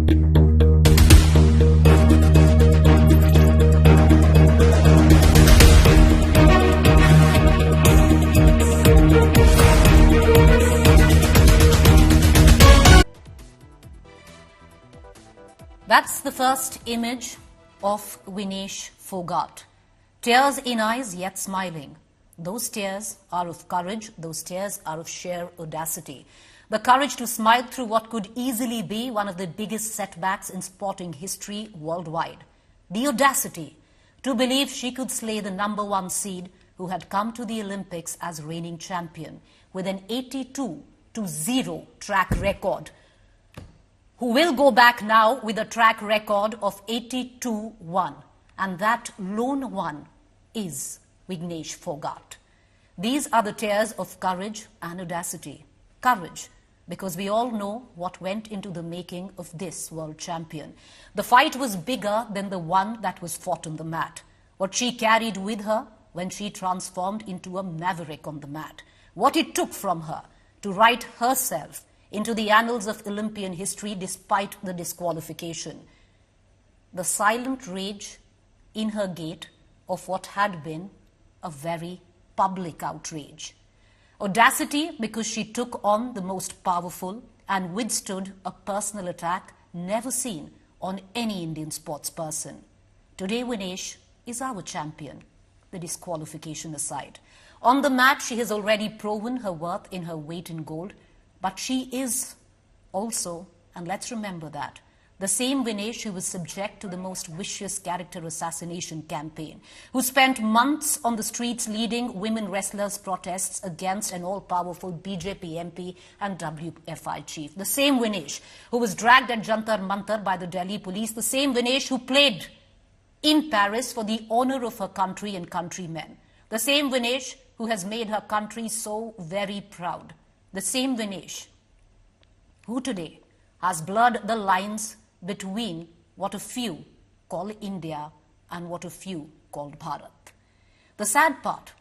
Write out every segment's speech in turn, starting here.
That's the first image of Vinesh Fogart. Tears in eyes, yet smiling. Those tears are of courage. Those tears are of sheer audacity. The courage to smile through what could easily be one of the biggest setbacks in sporting history worldwide. The audacity to believe she could slay the #1 seed who had come to the Olympics as reigning champion with an 82-0 track record, who will go back now with a track record of 82-1. And that lone one is Vinesh Fogart. These are the tears of courage and audacity. Courage, because we all know what went into the making of this world champion. The fight was bigger than the one that was fought on the mat. What she carried with her when she transformed into a maverick on the mat. What it took from her to write herself into the annals of Olympian history despite the disqualification. The silent rage in her gait of what had been a very public outrage. Audacity because she took on the most powerful and withstood a personal attack never seen on any Indian sports person. Today Vinesh is our champion, the disqualification aside. On the mat she has already proven her worth in her weight in gold, but she is also, and let's remember that, the same Vinesh who was subject to the most vicious character assassination campaign, who spent months on the streets leading women wrestlers' protests against an all-powerful BJP MP and WFI chief. The same Vinesh who was dragged at Jantar Mantar by the Delhi police. The same Vinesh who played in Paris for the honor of her country and countrymen. The same Vinesh who has made her country so very proud. The same Vinesh who today has blurred the lines between what a few call India and what a few call Bharat. The sad part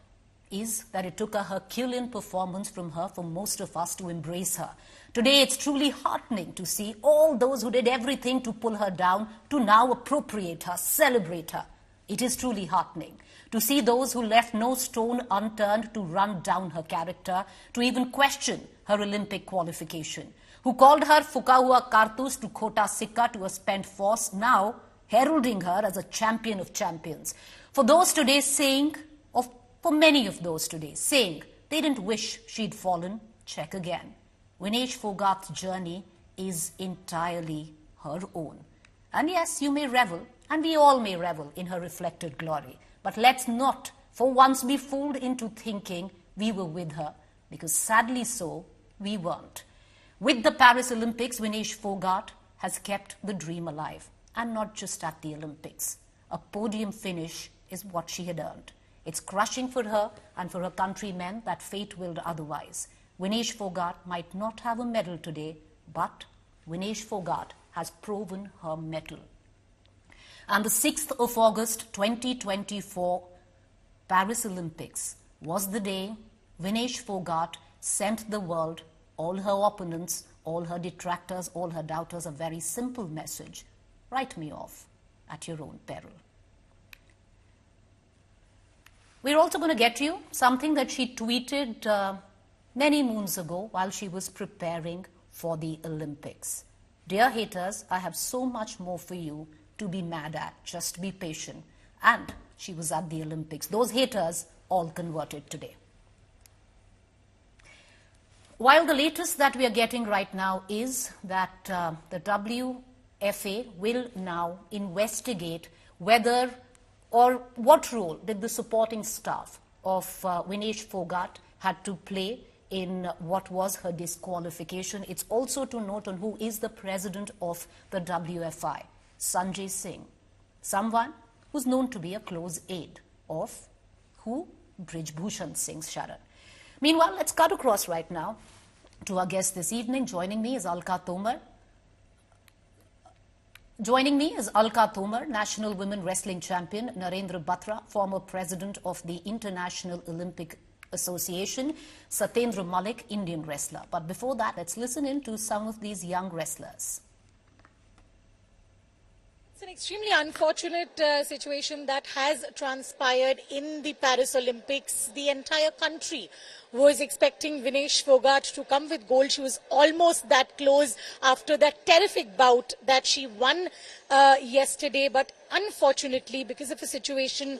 is that it took a Herculean performance from her for most of us to embrace her. Today it's truly heartening to see all those who did everything to pull her down to now appropriate her, celebrate her. It is truly heartening to see those who left no stone unturned to run down her character, to even question her Olympic qualification, who called her Fuka Hua Kartus to Khota Sikka to a spent force, now heralding her as a champion of champions. For those today saying, or for many of those today saying they didn't wish she'd fallen, check again. Vinesh Fogart's journey is entirely her own. And yes, you may revel, and we all may revel in her reflected glory. But let's not for once be fooled into thinking we were with her, because sadly so, we weren't. With the Paris Olympics, Vinesh Fogart has kept the dream alive, and not just at the Olympics. A podium finish is what she had earned. It's crushing for her and for her countrymen that fate willed otherwise. Vinesh Fogart might not have a medal today, but Vinesh Fogart has proven her mettle. And the 6th of August 2024 Paris Olympics was the day Vinesh Fogart sent the world, all her opponents, all her detractors, all her doubters, a very simple message. Write me off at your own peril. We're also going to get you something that she tweeted many moons ago while she was preparing for the Olympics. Dear haters, I have so much more for you to be mad at. Just be patient. And she was at the Olympics. Those haters all converted today. While the latest that we are getting right now is that the WFA will now investigate whether or what role did the supporting staff of Vinesh Fogart had to play in what was her disqualification. It's also to note on who is the president of the WFI, Sanjay Singh, someone who's known to be a close aide of who? Brij Bhushan Singh Sharan. Meanwhile, let's cut across right now to our guest this evening. Joining me is Alka Tomar. National Women Wrestling Champion Narendra Batra, former president of the International Olympic Association, Satyendra Malik, Indian wrestler. But before that, let's listen in to some of these young wrestlers. an extremely unfortunate situation that has transpired in the Paris Olympics. The entire country was expecting Vinesh Phogat to come with gold. She was almost that close after that terrific bout that she won yesterday, but unfortunately, because of a situation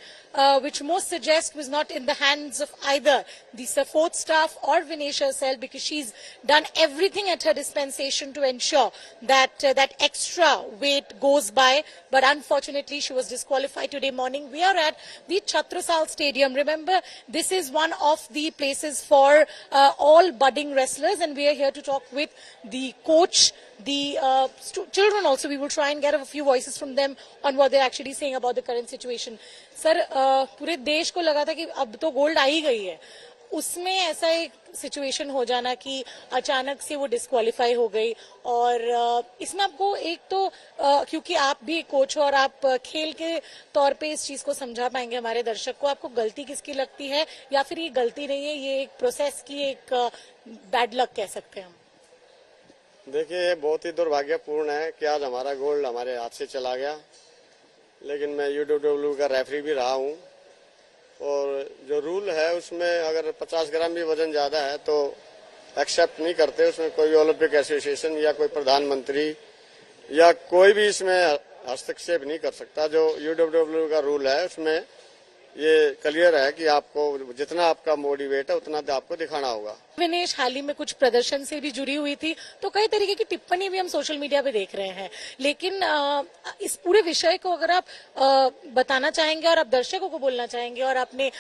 which most suggest was not in the hands of either the support staff or Vinesh herself, because she's done everything at her dispensation to ensure that that extra weight goes by, but unfortunately she was disqualified today morning. We are at the Chhatrasal Stadium. Remember, this is one of the places for all budding wrestlers, and we are here to talk with the coach, the children also. We will try and get a few voices from them on what they're actually saying about the current situation. Sir, पूरे देश को लगा था कि अब तो gold आ ही गई है, उसमें ऐसा एक सिचुएशन हो जाना कि अचानक से वो डिस्क्वालीफाई हो गई, और इसमें आपको एक तो क्योंकि आप भी कोच हो और आप खेल के तौर पे इस चीज को समझा पाएंगे हमारे दर्शक को, आपको गलती किसकी लगती है, या फिर ये गलती नहीं है, ये एक प्रोसेस की एक बैड लक कह सकते हैं हम? देखिए, ये बहुत ही दुर्भाग्यपूर्ण है कि आज हमारा गोल्ड हमारे हाथ से चला गया, लेकिन मैं यूडब्ल्यूडब्ल्यू का रेफरी भी रहा हूँ, और जो रूल है उसमें अगर 50 ग्राम भी वजन ज्यादा है तो एक्सेप्ट नहीं करते, उसमें कोई ओलंपिक एसोसिएशन या कोई प्रधानमंत्री या कोई भी इसमें हस्तक्षेप नहीं कर सकता। जो यूडब्ल्यूडब्ल्यू का रूल है उसमें ये क्लियर है कि आपको जितना आपका बॉडी वेट है उतना आपको दिखाना होगा। विनेश हाल ही में कुछ प्रदर्शन से भी जुड़ी हुई थी, तो कई तरीके की टिप्पणी भी हम सोशल मीडिया पे देख रहे हैं, लेकिन इस पूरे विषय को अगर आप बताना चाहेंगे और आप दर्शकों को बोलना चाहेंगे और अपने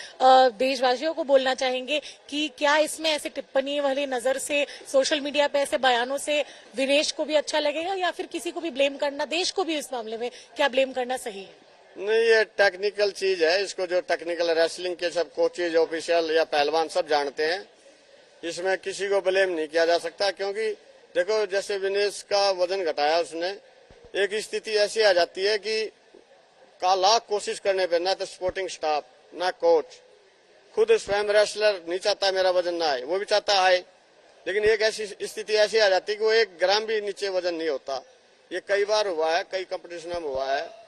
देशवासियों को बोलना चाहेंगे कि क्या इसमें ऐसे टिप्पणी वाली नजर से सोशल मीडिया पे ऐसे बयानों से विनेश को भी अच्छा लगेगा, या फिर किसी को भी ब्लेम करना, देश को भी इस मामले में क्या ब्लेम करना सही है? नहीं, ये टेक्निकल चीज है, इसको जो टेक्निकल रेसलिंग के सब कोचेज, ऑफिशियल या पहलवान सब जानते हैं, इसमें किसी को ब्लेम नहीं किया जा सकता। क्योंकि देखो, जैसे विनेश का वजन घटाया उसने, एक स्थिति ऐसी आ जाती है कि लाख कोशिश करने पे ना तो सपोर्टिंग स्टाफ ना कोच, खुद स्वयं रेसलर नहीं चाहता मेरा वजन ना आए, वो भी चाहता आए, लेकिन एक ऐसी स्थिति ऐसी आ जाती है कि वो 1 ग्राम भी नीचे वजन नहीं होता। ये कई बार हुआ है, कई कंपटीशन में हुआ है,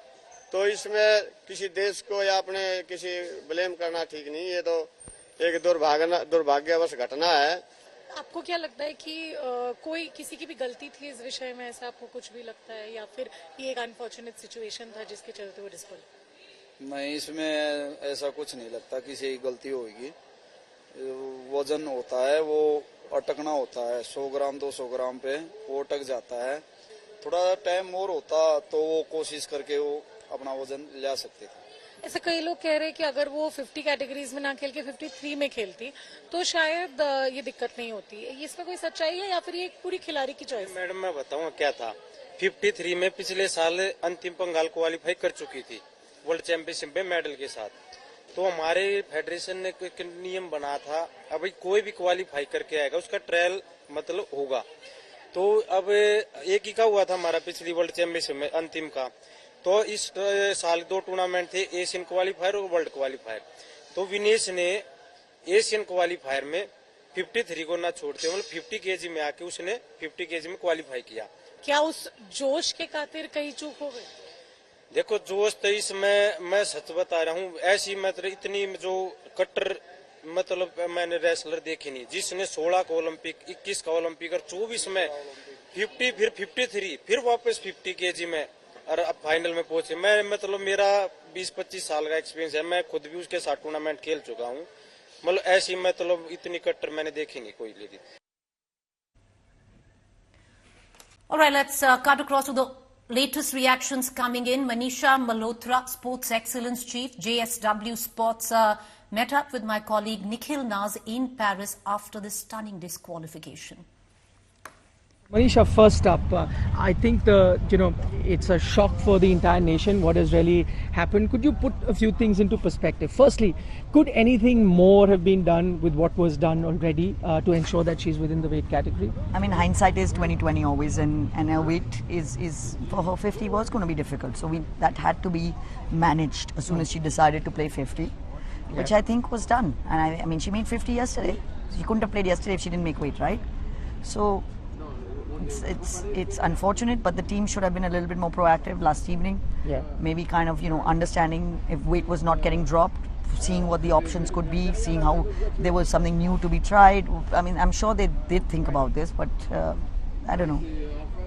तो इसमें किसी देश को या अपने किसी ब्लेम करना ठीक नहीं, ये तो एक दुर्भाग्यवश घटना है। आपको क्या लगता है कि कोई किसी की भी गलती थी इस विषय में, ऐसा आपको कुछ भी लगता है, या फिर ये एक अनफॉर्चुनेट सिचुएशन था जिसके चलते वो डिस्क्वालीफाई? नहीं, इसमें ऐसा कुछ नहीं लगता किसी की गलती होगी। वजन होता है वो अटकना होता है, 100 ग्राम 200 ग्राम पे वो अटक जाता है। थोड़ा टाइम और होता तो वो कोशिश करके वो अपना वजन ले सकते थे। ऐसे कई लोग कह रहे हैं कि अगर वो 50 कैटेगरीज में ना खेल के 53 में खेलती तो शायद ये दिक्कत नहीं होती। इसमें कोई सच्चाई है या फिर ये पूरी खिलाड़ी की चॉइस? मैडम, मैं बताऊं क्या था। 53 में पिछले साल अंतिम पंगाल क्वालिफाई कर चुकी थी वर्ल्ड चैंपियनशिप में मेडल के साथ, तो हमारे फेडरेशन ने एक नियम बना था, अभी कोई भी क्वालिफाई करके आएगा उसका ट्रायल मतलब होगा। तो अब एक ही का हुआ था हमारा पिछली वर्ल्ड चैंपियनशिप में अंतिम का, तो इस साल 2 टूर्नामेंट थे, एशियन क्वालिफायर और वर्ल्ड क्वालिफायर। तो विनेश ने एशियन क्वालिफायर में 53 को ना छोड़ते मतलब 50 केजी में आके उसने 50 केजी में क्वालिफाई किया। क्या उस जोश के खातिर कहीं चूक हो गई? देखो, जोश तो इसमें मैं सच बता रहा हूँ, ऐसी मतलब इतनी जो कट्टर मतलब मैंने रेसलर देखे नहीं, जिसने 16 का ओलंपिक, 21 का ओलंपिक और 24 में 50, फिर 53, फिर वापस 50 केजी में और अब फाइनल में पहुंचे। मैं मतलब मेरा 20-25 साल का एक्सपीरियंस है, मैं खुद भी उसके साथ टूर्नामेंट खेल चुका हूँ, मतलब ऐसी मतलब इतनी कट्टर मैंने देखी नहीं कोई lady. All right, let's cut across to the latest reactions coming in. Manisha Malhotra, Sports Excellence Chief, JSW Sports, met up with my colleague Nikhil Naz in Paris after this stunning disqualification. Manisha, first up, I think it's a shock for the entire nation what has really happened. Could you put a few things into perspective? Firstly, could anything more have been done with what was done already to ensure that she's within the weight category? I mean, hindsight is 20/20 always, and her weight is for her 50 was going to be difficult. So that had to be managed as soon as she decided to play 50, which I think was done. And I mean, she made 50 yesterday. She couldn't have played yesterday if she didn't make weight, right? So it's unfortunate, but the team should have been a little bit more proactive last evening. Yeah. Maybe kind of, understanding if weight was not getting dropped, seeing what the options could be, seeing how there was something new to be tried. I mean, I'm sure they did think about this, but I don't know.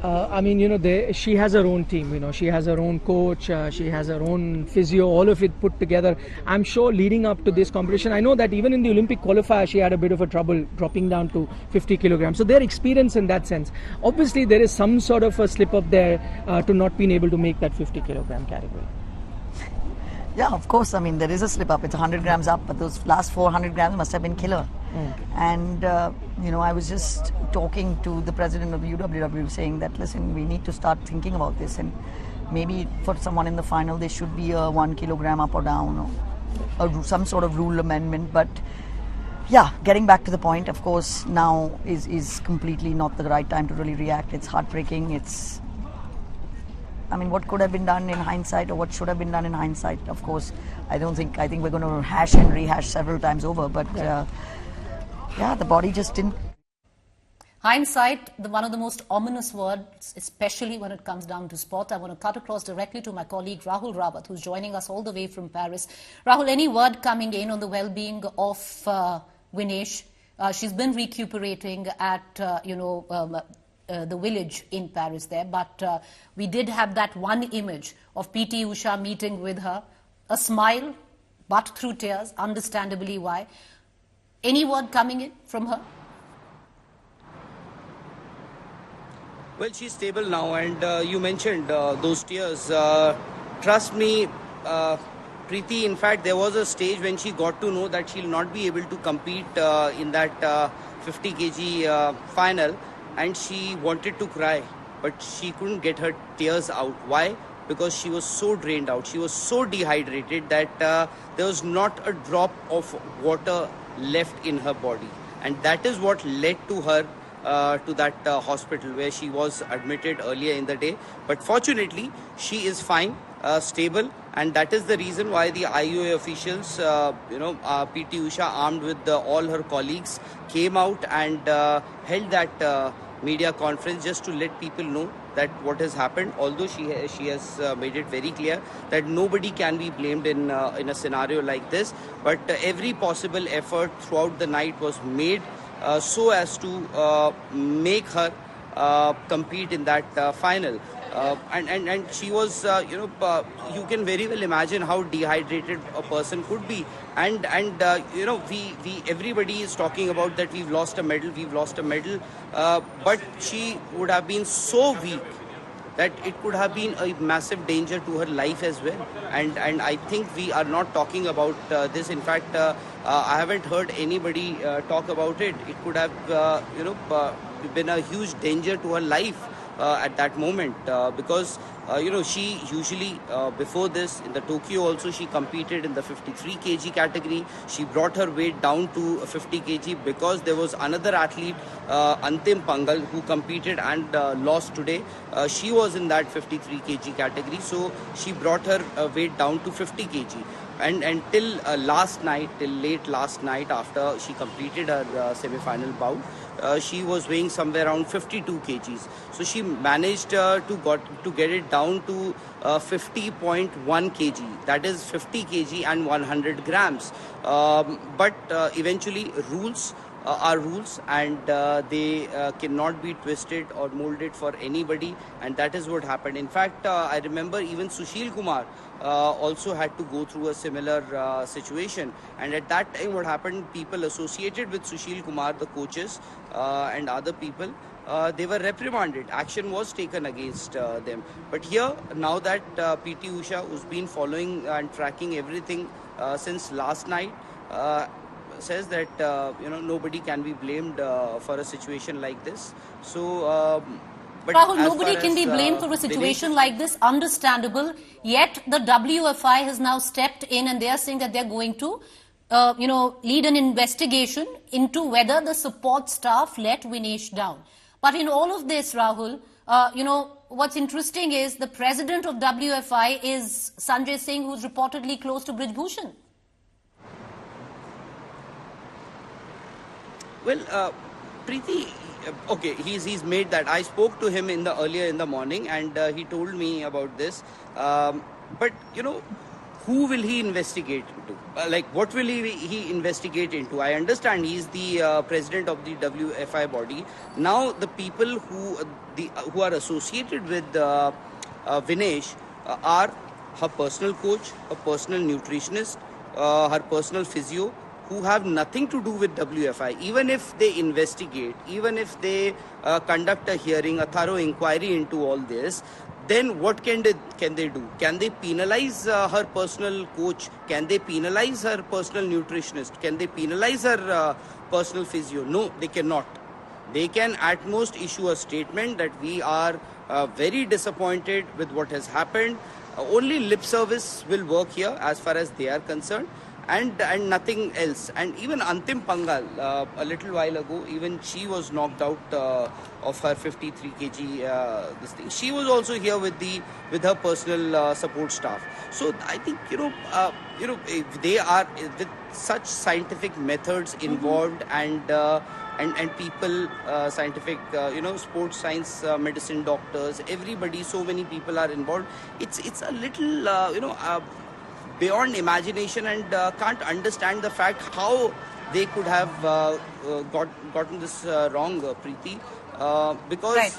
I mean, she has her own team, she has her own coach, she has her own physio, all of it put together. I'm sure leading up to this competition, I know that even in the Olympic qualifier, she had a bit of a trouble dropping down to 50 kilograms. So they're experienced in that sense. Obviously, there is some sort of a slip up there to not being able to make that 50 kilogram category. Yeah, of course. I mean, there is a slip up. It's 100 grams up, but those last 400 grams must have been killer. And, I was just talking to the president of the UWW saying that, listen, we need to start thinking about this. And maybe for someone in the final, there should be a 1 kilogram up or down or some sort of rule amendment. But yeah, getting back to the point, of course, now is completely not the right time to really react. It's heartbreaking. I mean, what could have been done in hindsight or what should have been done in hindsight, of course, I think we're going to hash and rehash several times over. But yeah, the body just didn't. Hindsight, one of the most ominous words, especially when it comes down to sport. I want to cut across directly to my colleague Rahul Rawat, who's joining us all the way from Paris. Rahul, any word coming in on the well-being of Vinesh? She's been recuperating at, the village in Paris there, but we did have that one image of PT Usha meeting with her, a smile, but through tears, understandably why. Any word coming in from her? Well, she's stable now, and you mentioned those tears. Trust me, Preeti, in fact, there was a stage when she got to know that she'll not be able to compete in that 50 kg final, and she wanted to cry, but she couldn't get her tears out. Why? Because she was so drained out. She was so dehydrated that there was not a drop of water left in her body. And that is what led to her to that hospital where she was admitted earlier in the day. But fortunately, she is fine, stable, and that is the reason why the IOA officials, PT Usha, armed with all her colleagues, came out and held that media conference just to let people know that what has happened. Although she has made it very clear that nobody can be blamed in a scenario like this, but every possible effort throughout the night was made so as to make her compete in that final. And she was, you can very well imagine how dehydrated a person could be. And everybody is talking about that we've lost a medal, but she would have been so weak that it could have been a massive danger to her life as well. And I think we are not talking about this. In fact, I haven't heard anybody talk about it. It could have, been a huge danger to her life at that moment because, she usually, before this, in the Tokyo also, she competed in the 53 kg category. She brought her weight down to 50 kg because there was another athlete, Antim Pangal, who competed and lost today. She was in that 53 kg category, so she brought her weight down to 50 kg. And till late last night, after she completed her semi-final bout, she was weighing somewhere around 52 kgs. So she managed to get it down to 50.1 kg. That is 50 kg and 100 grams. But eventually rules are rules, and they cannot be twisted or molded for anybody, and that is what happened. In fact, I remember even Sushil Kumar also had to go through a similar situation, and at that time what happened, people associated with Sushil Kumar, the coaches and other people, they were reprimanded. Action was taken against them. But here, now that PT Usha, who's been following and tracking everything since last night, says that nobody can be blamed for a situation like this. So but Rahul, nobody can be blamed for a situation like this, understandable, yet the WFI has now stepped in and they are saying that they're going to lead an investigation into whether the support staff let Vinesh down. But in all of this, Rahul, what's interesting is the president of WFI is Sanjay Singh, who's reportedly close to Brij Bhushan. Well, Preeti, okay, he's made that. I spoke to him earlier in the morning, and he told me about this. But who will he investigate into? Like, what will he investigate into? I understand he's the president of the WFI body. Now, the people who are associated with Vinesh are her personal coach, her personal nutritionist, her personal physio, who have nothing to do with WFI. Even if they investigate, even if they conduct a hearing, a thorough inquiry into all this, then what can they do? Can they penalize her personal coach? Can they penalize her personal nutritionist? Can they penalize her personal physio? No, they cannot. They can at most issue a statement that we are very disappointed with what has happened. Only lip service will work here as far as they are concerned, and nothing else. And even Antim Pangal, a little while ago, even she was knocked out of her 53 kg this thing. She was also here with her personal support staff. So I think if they are with such scientific methods involved, and people, scientific, sports science, medicine doctors, everybody, so many people are involved. It's a little, beyond imagination, and can't understand the fact how they could have gotten this wrong, Preeti. Because, Right.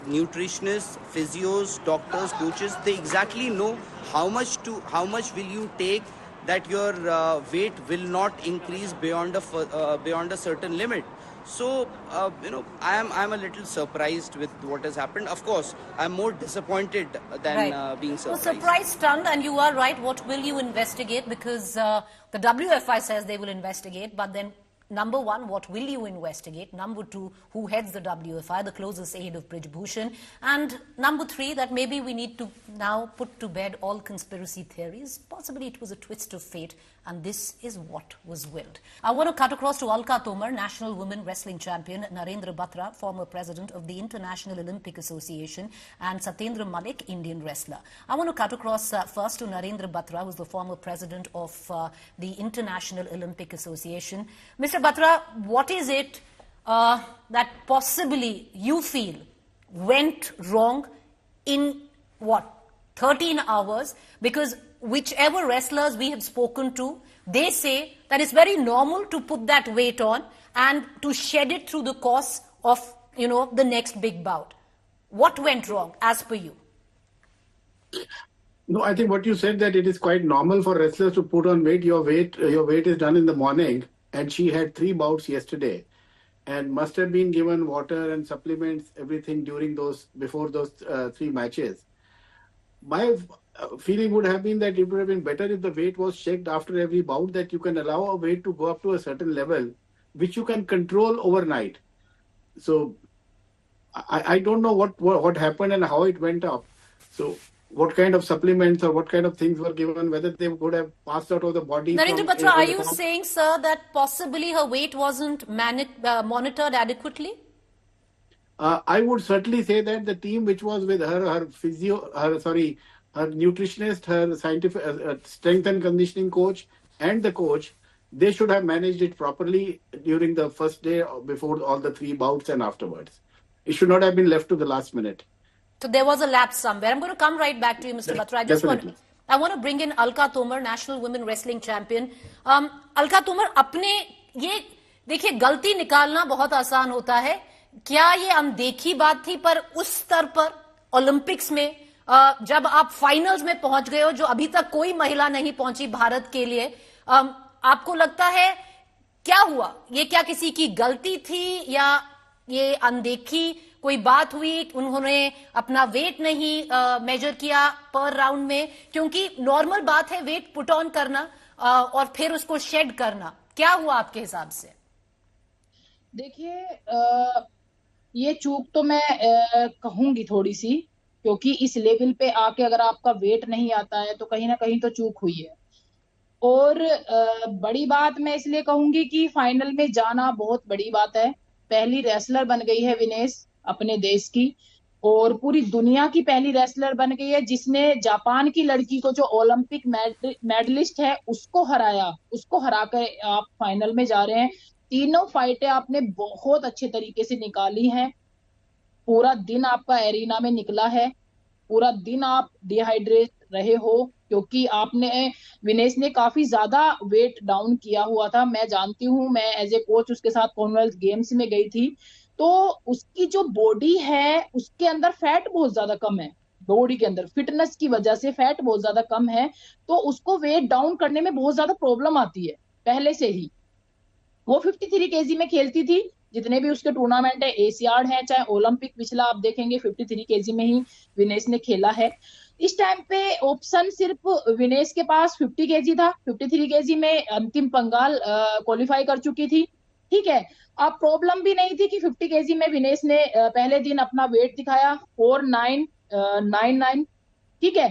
Nutritionists, physios, doctors, coaches, they exactly know how much will you take that your weight will not increase beyond a certain limit. So, I'm a little surprised with what has happened. Of course, I'm more disappointed than being surprised. Well, surprised, stunned, and you are right. What will you investigate? Because the WFI says they will investigate, but then number one, what will you investigate? Number two, who heads the WFI, the closest aide of Brij Bhushan? And number three, that maybe we need to now put to bed all conspiracy theories. Possibly it was a twist of fate, and this is what was willed. I want to cut across to Alka Tomar, National Women Wrestling Champion, Narendra Batra, former president of the International Olympic Association, and Satyendra Malik, Indian wrestler. I want to cut across first to Narendra Batra, who's the former president of the International Olympic Association. Mr. Batra, what is it that possibly you feel went wrong in 13 hours? Because whichever wrestlers we have spoken to, they say that it's very normal to put that weight on and to shed it through the course of, the next big bout. What went wrong as per you? No, I think what you said, that it is quite normal for wrestlers to put on weight. Your weight is done in the morning, and she had 3 bouts yesterday, and must have been given water and supplements, everything before those 3 matches. My feeling would have been that it would have been better if the weight was checked after every bout, that you can allow a weight to go up to a certain level, which you can control overnight. So I don't know what happened and how it went up. So what kind of supplements or what kind of things were given, whether they would have passed out of the body. Narendra Batra, are you saying, sir, that possibly her weight wasn't monitored adequately? I would certainly say that the team which was with her nutritionist, her scientific strength and conditioning coach, and the coach, they should have managed it properly during the first day, before all the 3 bouts and afterwards. It should not have been left to the last minute. So there was a lapse somewhere. I'm going to come right back to you, Mr. Batra. I want to bring in Alka Tomar, National Women Wrestling Champion. Alka Tomar, देखिए, गलती निकालना बहुत आसान होता है. क्या ये अनदेखी बात थी? पर उस स्तर पर ओलंपिक्स में जब आप फाइनल्स में पहुंच गए हो, जो अभी तक कोई महिला नहीं पहुंची भारत के लिए, आपको लगता है क्या हुआ? ये क्या किसी की गलती थी, या ये अनदेखी कोई बात हुई? उन्होंने अपना वेट नहीं मेजर किया पर राउंड में? क्योंकि नॉर्मल बात है वेट पुट ऑन करना और फिर उसको शेड करना. क्या हुआ आपके हिसाब से? देखिए, ये चूक तो मैं कहूंगी थोड़ी सी, क्योंकि इस लेवल पे आके अगर आपका वेट नहीं आता है तो कहीं ना कहीं तो चूक हुई है. और बड़ी बात मैं इसलिए कहूंगी कि फाइनल में जाना बहुत बड़ी बात है. पहली रेसलर बन गई है विनेश अपने देश की, और पूरी दुनिया की पहली रेसलर बन गई है जिसने जापान की लड़की को, जो ओलंपिक मेडलिस्ट है, उसको हराया. उसको हराकर आप फाइनल में जा रहे हैं. तीनों फाइटें आपने बहुत अच्छे तरीके से निकाली हैं। पूरा दिन आपका एरिना में निकला है, पूरा दिन आप डिहाइड्रेट रहे हो, क्योंकि आपने विनेश ने काफी ज्यादा वेट डाउन किया हुआ था। मैं जानती हूँ, मैं एज ए कोच उसके साथ कॉमनवेल्थ गेम्स में गई थी, तो उसकी जो बॉडी है उसके अंदर फैट बहुत ज्यादा कम है। बॉडी के अंदर फिटनेस की वजह से फैट बहुत ज्यादा कम है, तो उसको वेट डाउन करने में बहुत ज्यादा प्रॉब्लम आती है पहले से ही। वो 53 केजी में खेलती थी, जितने भी उसके टूर्नामेंट है, एशियाड है चाहे ओलंपिक, पिछला आप देखेंगे 53 केजी में ही विनेश ने खेला है। इस टाइम पे ऑप्शन सिर्फ विनेश के पास 50 केजी था। 53 केजी में अंतिम पंगाल क्वालिफाई कर चुकी थी, ठीक है। अब प्रॉब्लम भी नहीं थी कि 50 केजी में विनेश ने पहले दिन अपना वेट दिखाया 4999, ठीक है।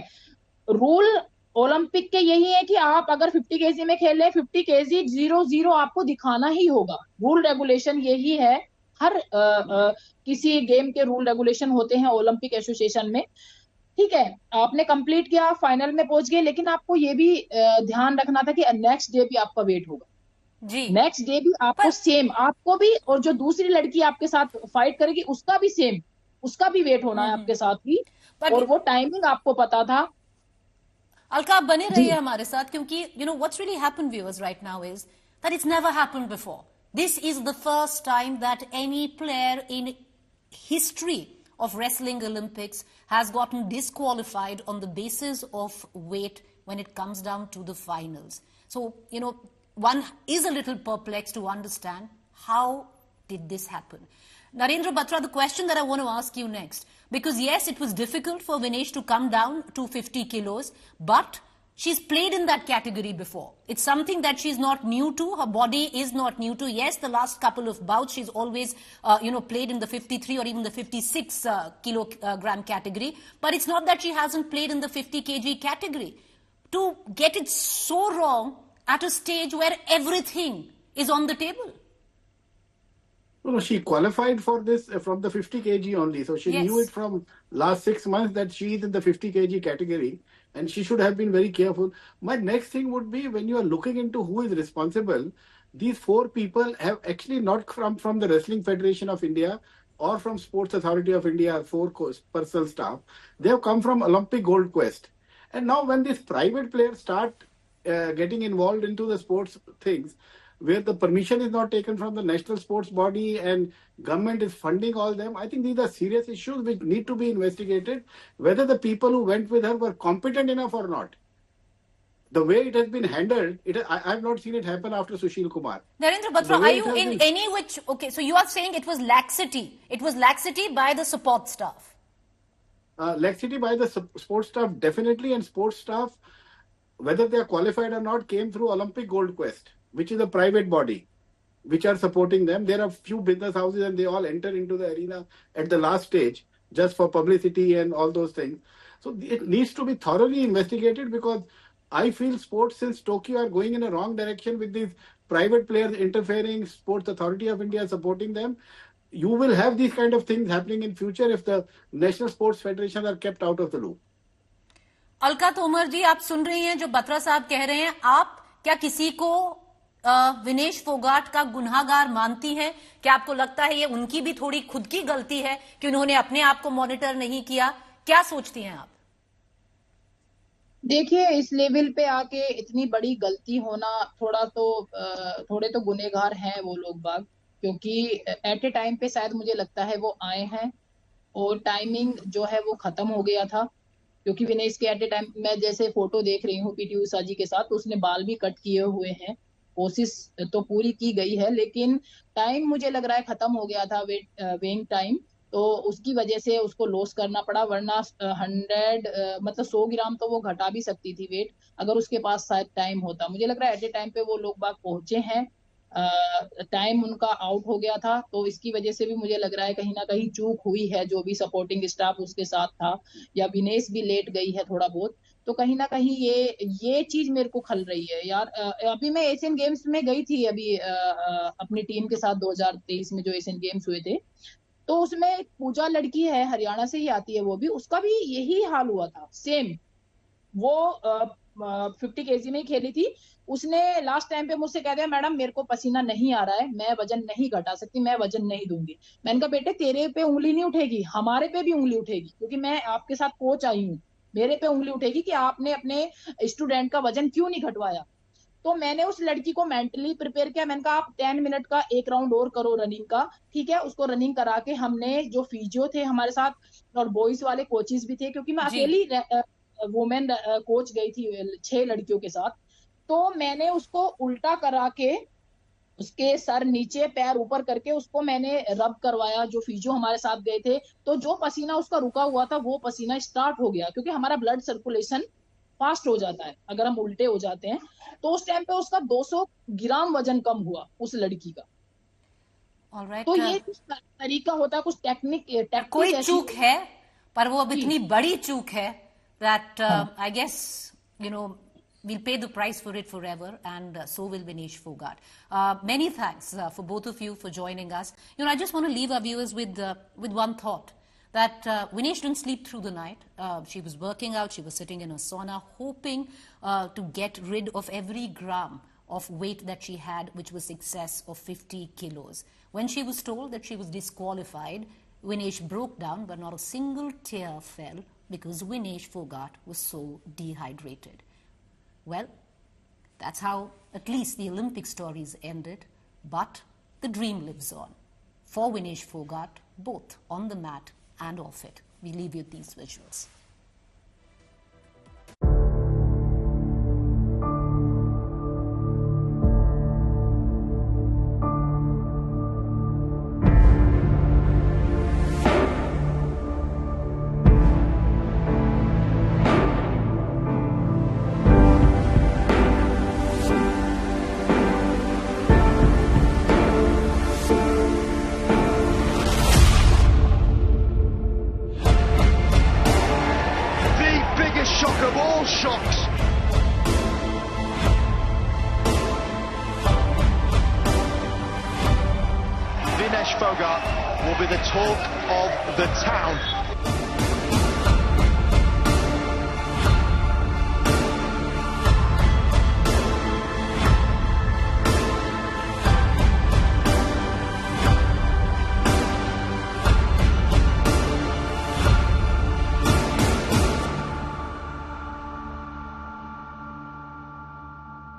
रूल ओलंपिक के यही है कि आप अगर 50 केजी में खेले 50 केजी 00 आपको दिखाना ही होगा। रूल रेगुलेशन यही है, हर किसी गेम के रूल रेगुलेशन होते हैं ओलंपिक एसोसिएशन में, ठीक है। आपने कंप्लीट किया, फाइनल में पहुंच गए, लेकिन आपको ये भी ध्यान रखना था कि नेक्स्ट डे भी आपका वेट होगा जी। नेक्स्ट डे भी आपको सेम, आपको भी, और जो दूसरी लड़की आपके साथ फाइट करेगी उसका भी सेम, उसका भी वेट होना है आपके साथ ही, और वो टाइमिंग आपको पता था। अलका, आप बने रहिए हमारे साथ, क्योंकि you know what's really happened viewers right now is that it's never happened before. This is the first time that any player in history of wrestling Olympics has gotten disqualified on the basis of weight when it comes down to the finals. So, you know, one is a little perplexed to understand how did this happen. Narendra Batra, the question that I want to ask you next, because yes, it was difficult for Vinesh to come down to 50 kilos, but she's played in that category before. It's something that she's not new to. Her body is not new to. Yes, the last couple of bouts, she's always, played in the 53 or even the 56 kilogram category. But it's not that she hasn't played in the 50 kg category. To get it so wrong at a stage where everything is on the table. No, she qualified for this from the 50 kg only. So she knew it from last 6 months that she is in the 50 kg category, and she should have been very careful. My next thing would be, when you are looking into who is responsible, these 4 people have actually not come from the Wrestling Federation of India or from Sports Authority of India, 4 personal staff. They have come from Olympic Gold Quest. And now when these private players start getting involved into the sports things, where the permission is not taken from the national sports body and government is funding all them, I think these are serious issues which need to be investigated, whether the people who went with her were competent enough or not. The way it has been handled, I have not seen it happen after Sushil Kumar. Narendra Batra, are you in any which... Okay, so you are saying it was laxity. It was laxity by the support staff. Laxity by the sports staff, definitely, and sports staff, whether they are qualified or not, came through Olympic Gold Quest, which is a private body, which are supporting them. There are few business houses and they all enter into the arena at the last stage just for publicity and all those things. So it needs to be thoroughly investigated, because I feel sports since Tokyo are going in a wrong direction with these private players interfering, Sports Authority of India supporting them. You will have these kind of things happening in future if the National Sports Federation are kept out of the loop. Alka Tomar ji, आप सुन रही हैं जो बत्रा साहब कह रहे हैं, आप क्या किसी को विनेश फोगाट का गुनहगार मानती हैं? क्या आपको लगता है ये उनकी भी थोड़ी खुद की गलती है कि उन्होंने अपने आप को मॉनिटर नहीं किया? क्या सोचती हैं आप? देखिए, इस लेवल पे आके इतनी बड़ी गलती होना, थोड़े तो गुनहगार हैं वो लोग बाग, क्योंकि एट ए टाइम पे शायद मुझे लगता है वो आए हैं और टाइमिंग जो है वो खत्म हो गया था, क्योंकि विनेश के एट ए टाइम, मैं जैसे फोटो देख रही हूँ पीटी उषा जी के साथ, तो उसने बाल भी कट किए हुए हैं, कोशिश तो पूरी की गई है, लेकिन टाइम मुझे लग रहा है खत्म हो गया था, वेइंग टाइम, तो उसकी वजह से उसको लॉस करना पड़ा, वरना 100 ग्राम तो वो घटा भी सकती थी वेट, अगर उसके पास शायद टाइम होता। मुझे लग रहा है एट ए टाइम पे वो लोग बाग पहुंचे हैं, टाइम उनका आउट हो गया था, तो इसकी वजह से भी मुझे लग रहा है कहीं ना कहीं चूक हुई है, जो भी सपोर्टिंग स्टाफ उसके साथ था, या विनेश भी लेट गई है थोड़ा बहुत, तो कहीं ना कहीं ये चीज मेरे को खल रही है यार। अभी मैं एशियन गेम्स में गई थी अभी अपनी टीम के साथ 2023 में जो एशियन गेम्स हुए थे, तो उसमें एक पूजा लड़की है, हरियाणा से ही आती है वो भी, उसका भी यही हाल हुआ था, सेम। वो 50 kg में ही खेली थी। उसने लास्ट टाइम पे मुझसे कह दिया मैडम मेरे को पसीना नहीं आ रहा है, मैं वजन नहीं घटा सकती, मैं वजन नहीं दूंगी। मैंने कहा बेटे तेरे पे उंगली नहीं उठेगी, हमारे पे भी उंगली उठेगी, क्योंकि मैं आपके साथ कोच आई हूँ, मेरे पे उंगली उठेगी कि आपने अपने स्टूडेंट का वजन क्यों नहीं घटवाया। तो मैंने उस लड़की को मेंटली प्रिपेयर किया। मैंने कहा आप 10 मिनट का एक राउंड और करो रनिंग का, ठीक है। उसको रनिंग करा के हमने, जो फिजियो थे हमारे साथ और बॉयज वाले कोचेस भी थे, क्योंकि मैं अकेली वुमेन कोच गई थी 6 लड़कियों के साथ। तो मैंने उसको उल्टा करा के, उसके सर नीचे पैर ऊपर करके उसको मैंने रब करवाया, जो फिजियो हमारे साथ गए थे। तो जो पसीना उसका रुका हुआ था वो पसीना स्टार्ट हो गया, क्योंकि हमारा ब्लड सर्कुलेशन फास्ट हो जाता है अगर हम उल्टे हो जाते हैं। तो उस टाइम पे उसका 200 ग्राम वजन कम हुआ उस लड़की का। Alright, तो ये कुछ तरीका होता है, कुछ टेक्निक कोई चूक है, पर वो अब इतनी बड़ी चूक है that I guess we'll pay the price for it forever, and so will Vinesh Fogart. Many thanks for both of you for joining us. I just want to leave our viewers with one thought, that Vinesh didn't sleep through the night. She was working out, she was sitting in a sauna, hoping to get rid of every gram of weight that she had, which was excess of 50 kilos. When she was told that she was disqualified, Vinesh broke down, but not a single tear fell, because Vinesh Fogart was so dehydrated. Well, that's how at least the Olympic stories ended, but the dream lives on for Vinesh Fogart, both on the mat and off it. We leave you with these visuals. Shock of all shocks. Vinesh Fogart will be the talk of the town.